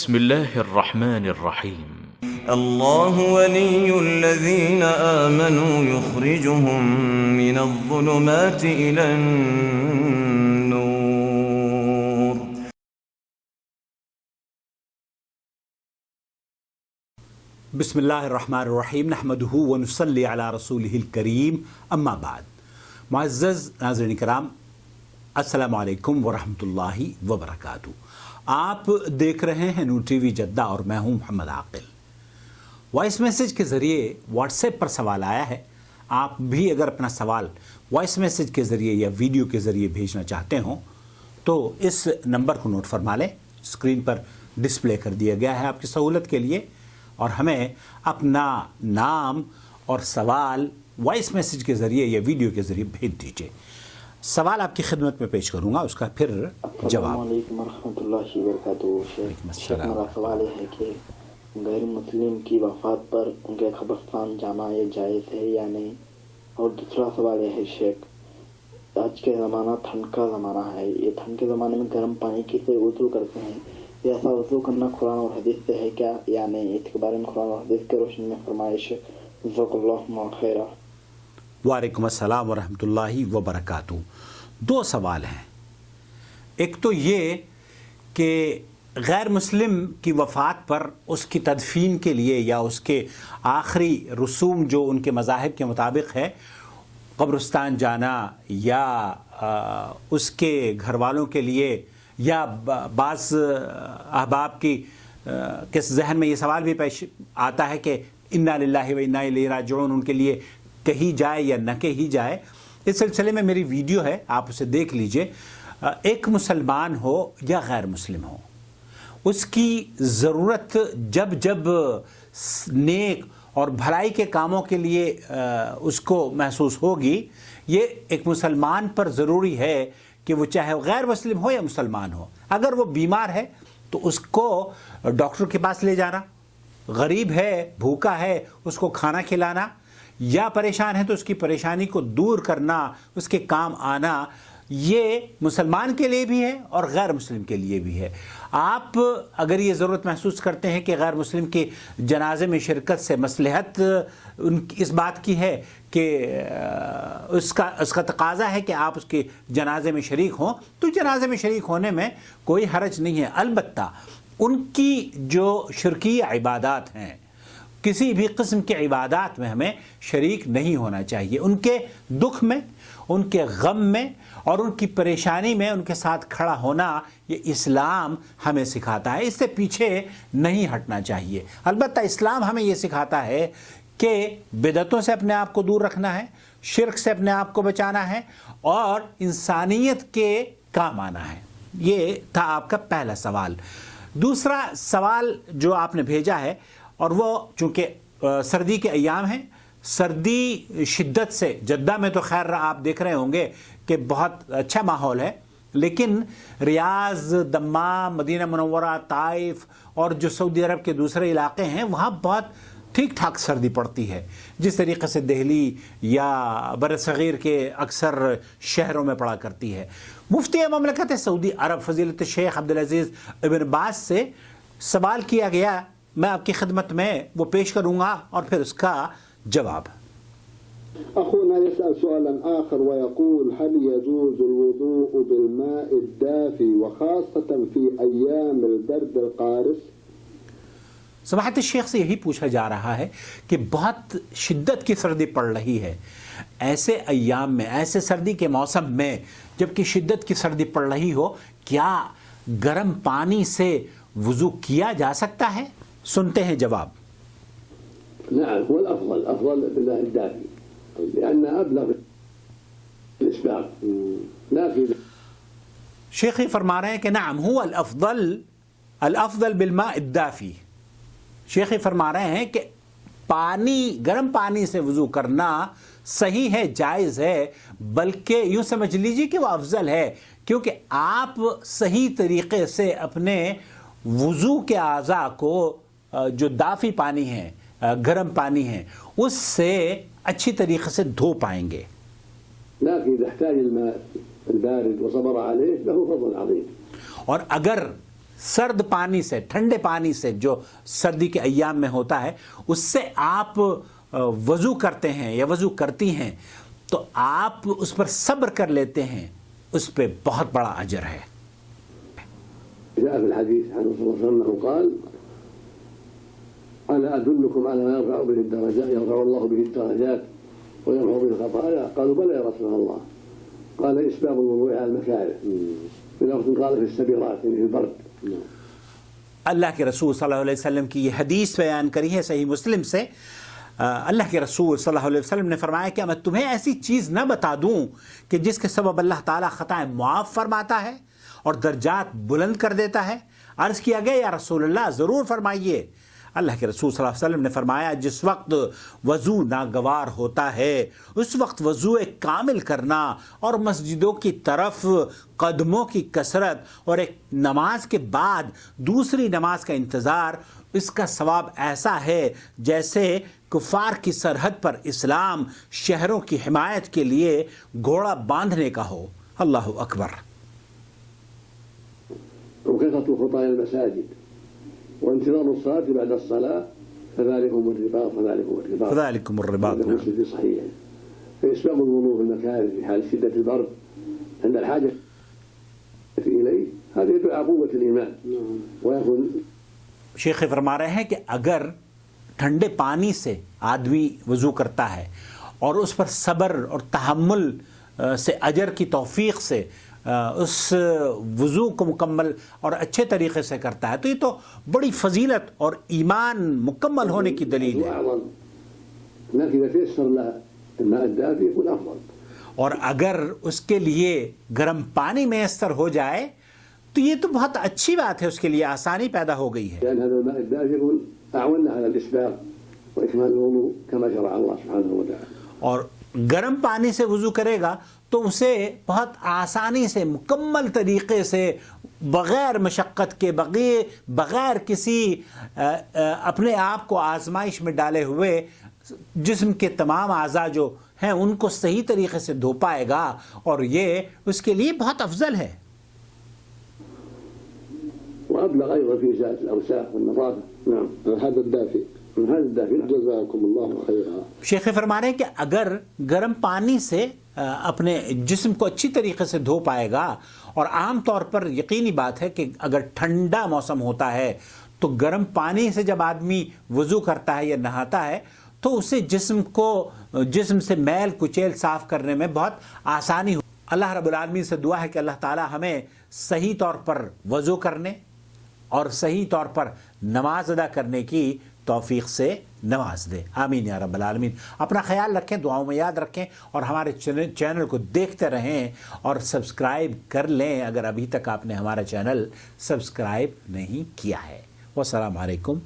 بسم الله الرحمن الرحيم الله ولي الذين آمنوا يخرجهم من الظلمات إلى النور. بسم اللہ الرحمن الرحیم نحمدہ ونصلی علی رسولہ الکریم اما بعد. معزز ناظرین کرام، السلام علیکم ورحمۃ اللہ وبرکاتہ. آپ دیکھ رہے ہیں نور ٹی وی جدہ اور میں ہوں محمد عاقل. وائس میسیج کے ذریعے واٹس ایپ پر سوال آیا ہے. آپ بھی اگر اپنا سوال وائس میسیج کے ذریعے یا ویڈیو کے ذریعے بھیجنا چاہتے ہوں تو اس نمبر کو نوٹ فرما لیں. اسکرین پر ڈسپلے کر دیا گیا ہے آپ کی سہولت کے لیے، اور ہمیں اپنا نام اور سوال وائس میسیج کے ذریعے یا ویڈیو کے ذریعے بھیج دیجیے. سوال آپ کی خدمت میں پیش کروں گا، اس کا پھر جواب. السلام علیکم ورحمۃ اللہ وبرکاتہ. میرا سوال یہ ہے کہ غیر مسلم کی وفات پر ان کے قبرستان جانا یہ جائز ہے یا نہیں؟ اور دوسرا سوال یہ ہے شیخ، آج کے زمانہ ٹھنڈ کا زمانہ ہے، یہ ٹھنڈ کے زمانے میں گرم پانی سے وضو کرتے ہیں، یہ ایسا وضو کرنا قرآن اور حدیث سے ہے کیا یا نہیں؟ اس کے بارے میں قرآن اور حدیث کے روشنی میں فرمائش. جزاک اللہ خیرا. وعلیکم السلام ورحمۃ اللہ وبرکاتہ. دو سوال ہیں. ایک تو یہ کہ غیر مسلم کی وفات پر اس کی تدفین کے لیے یا اس کے آخری رسوم جو ان کے مذاہب کے مطابق ہے، قبرستان جانا یا اس کے گھر والوں کے لیے یا بعض احباب کی کے ذہن میں یہ سوال بھی پیش آتا ہے کہ انا للہ و انا الیہ راجعون ان کے لیے کہی جائے یا نہ کہی جائے. اس سلسلے میں میری ویڈیو ہے، آپ اسے دیکھ لیجئے. ایک مسلمان ہو یا غیر مسلم ہو، اس کی ضرورت جب جب نیک اور بھلائی کے کاموں کے لیے اس کو محسوس ہوگی، یہ ایک مسلمان پر ضروری ہے کہ وہ چاہے غیر مسلم ہو یا مسلمان ہو. اگر وہ بیمار ہے تو اس کو ڈاکٹر کے پاس لے جانا، غریب ہے بھوکا ہے اس کو کھانا کھلانا، یا پریشان ہے تو اس کی پریشانی کو دور کرنا، اس کے کام آنا، یہ مسلمان کے لیے بھی ہے اور غیر مسلم کے لیے بھی ہے. آپ اگر یہ ضرورت محسوس کرتے ہیں کہ غیر مسلم کے جنازے میں شرکت سے مصلحت اس بات کی ہے کہ اس کا تقاضا ہے کہ آپ اس کے جنازے میں شریک ہوں، تو جنازے میں شریک ہونے میں کوئی حرج نہیں ہے. البتہ ان کی جو شرکی عبادات ہیں، کسی بھی قسم کے عبادات میں ہمیں شریک نہیں ہونا چاہیے. ان کے دکھ میں، ان کے غم میں اور ان کی پریشانی میں ان کے ساتھ کھڑا ہونا یہ اسلام ہمیں سکھاتا ہے. اس سے پیچھے نہیں ہٹنا چاہیے. البتہ اسلام ہمیں یہ سکھاتا ہے کہ بدعتوں سے اپنے آپ کو دور رکھنا ہے، شرک سے اپنے آپ کو بچانا ہے اور انسانیت کے کام آنا ہے. یہ تھا آپ کا پہلا سوال. دوسرا سوال جو آپ نے بھیجا ہے، اور وہ چونکہ سردی کے ایام ہیں، سردی شدت سے جدہ میں تو خیر آپ دیکھ رہے ہوں گے کہ بہت اچھا ماحول ہے، لیکن ریاض، دمام، مدینہ منورہ، طائف اور جو سعودی عرب کے دوسرے علاقے ہیں وہاں بہت ٹھیک ٹھاک سردی پڑتی ہے، جس طریقے سے دہلی یا برصغیر کے اکثر شہروں میں پڑا کرتی ہے. مفتی مملکت سعودی عرب فضیلت شیخ عبدالعزیز ابن باز سے سوال کیا گیا، میں آپ کی خدمت میں وہ پیش کروں گا اور پھر اس کا جواب. أخونا يسأل سؤالا آخر ويقول: هل يجوز الوضوء بالماء الدافي وخاصة في أيام البرد القارس؟ سماحت الشیخ سے یہی پوچھا جا رہا ہے کہ بہت شدت کی سردی پڑ رہی ہے، ایسے ایام میں، ایسے سردی کے موسم میں جبکہ شدت کی سردی پڑ رہی ہو، کیا گرم پانی سے وضو کیا جا سکتا ہے؟ سنتے ہیں جواب. نعم، هو الأفضل بالماء الدافي لأن أبلغ الإسباغ. لكن شیخی فرما رہے ہیں کہ نعم هو الافضل بالماء الدافی. شیخی فرما رہے ہیں کہ گرم پانی سے وضو کرنا صحیح ہے، جائز ہے، بلکہ یوں سمجھ لیجیے کہ وہ افضل ہے، کیونکہ آپ صحیح طریقے سے اپنے وضو کے اعضاء کو جو دافی پانی ہے، گرم پانی ہے، اس سے اچھی طریقے سے دھو پائیں گے. اور اگر سرد پانی سے، ٹھنڈے پانی سے جو سردی کے ایام میں ہوتا ہے، اس سے آپ وضو کرتے ہیں یا وضو کرتی ہیں تو آپ اس پر صبر کر لیتے ہیں، اس پہ بہت بڑا اجر ہے۔ جاء في الحديث عن رسول الله صلى الله عليه وسلم قال: ألا أدلكم على ما يرفع به الدرجات، يرفع الله به الدرجات ويمحو به الخطايا؟ قالوا: بلى يا رسول الله. قال: إسباغ الوضوء على المكاره، في لفظ قال: في السبيرات، يعني في البرد۔ اللہ کے رسول صلی اللہ علیہ وسلم کی یہ حدیث بیان کری ہے صحیح مسلم سے۔ اللہ کے رسول صلی اللہ علیہ وسلم نے فرمایا کہ میں تمہیں ایسی چیز نہ بتا دوں کہ جس کے سبب اللہ تعالیٰ خطائیں معاف فرماتا ہے اور درجات بلند کر دیتا ہے؟ عرض کیا گیا یا رسول اللہ ضرور فرمائیے۔ اللہ کے رسول صلی اللہ علیہ وسلم نے فرمایا جس وقت وضو ناگوار ہوتا ہے اس وقت وضو کامل کرنا اور مسجدوں کی طرف قدموں کی کثرت اور ایک نماز کے بعد دوسری نماز کا انتظار، اس کا ثواب ایسا ہے جیسے کفار کی سرحد پر اسلام شہروں کی حمایت کے لیے گھوڑا باندھنے کا ہو۔ اللہ اکبر۔ وكثرة خطايا المساجد وانتظار الصلاة بعد الصلاة فذلكم الرباط فذلكم الرباط مسلم في صحيح. فإسباغ الوضوء في المكاره في حال شدة البرد عند الحاجة إليه هذا يدل على قوة الإيمان ويكون۔ شیخ فرما رہے ہیں کہ اگر ٹھنڈے پانی سے آدمی وضو کرتا ہے اور اس پر صبر اور تحمل سے اجر کی توفیق سے اس وضو کو مکمل اور اچھے طریقے سے کرتا ہے تو یہ تو بڑی فضیلت اور ایمان مکمل ہونے کی دلیل ہے۔ اور اگر اس کے لیے گرم پانی میسر ہو جائے تو یہ تو بہت اچھی بات ہے، اس کے لیے آسانی پیدا ہو گئی ہے۔ اور گرم پانی سے وضو کرے گا تو اسے بہت آسانی سے مکمل طریقے سے بغیر مشقت کے بغیر کسی اپنے آپ کو آزمائش میں ڈالے ہوئے جسم کے تمام اعضاء جو ہیں ان کو صحیح طریقے سے دھو پائے گا اور یہ اس کے لیے بہت افضل ہے۔ وأبلغ أيضا في إزالة الأوساخ والنظافة. نعم هذا الدافئ جزاكم الله خيرا۔ شیخ فرما رہے ہیں کہ اگر گرم پانی سے اپنے جسم کو اچھی طریقے سے دھو پائے گا، اور عام طور پر یقینی بات ہے کہ اگر ٹھنڈا موسم ہوتا ہے تو گرم پانی سے جب آدمی وضو کرتا ہے یا نہاتا ہے تو اسے جسم سے میل کچیل صاف کرنے میں بہت آسانی ہو۔ اللہ رب العالمین سے دعا ہے کہ اللہ تعالی ہمیں صحیح طور پر وضو کرنے اور صحیح طور پر نماز ادا کرنے کی توفیق سے نواز دے، آمین یا رب العالمین۔ اپنا خیال رکھیں، دعاؤں میں یاد رکھیں اور ہمارے چینل کو دیکھتے رہیں اور سبسکرائب کر لیں اگر ابھی تک آپ نے ہمارا چینل سبسکرائب نہیں کیا ہے۔ والسلام علیکم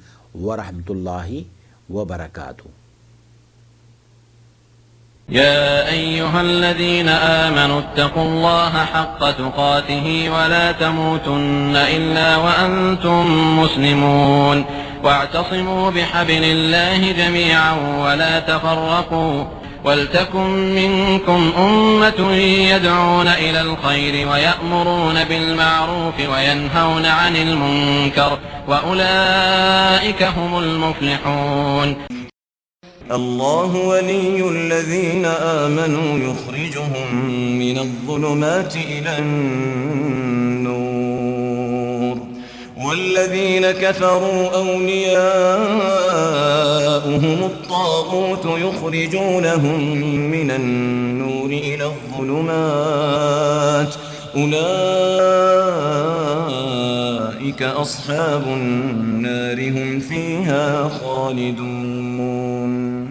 ورحمۃ اللہ وبرکاتہ۔ يا أيها الذين آمنوا اتقوا الله حق تقاته ولا تموتن إلا وأنتم مسلمون واعتصموا بحبل الله جميعا ولا تفرقوا ولتكن منكم أمة يدعون إلى الخير ويأمرون بالمعروف وينهون عن المنكر وأولئك هم المفلحون۔ الله ولي الذين آمنوا يخرجهم من الظلمات إلى النور والذين كفروا أولياؤهم الطاغوت يخرجونهم من النور إلى الظلمات أولئك أصحاب النار هم فيها خالدون۔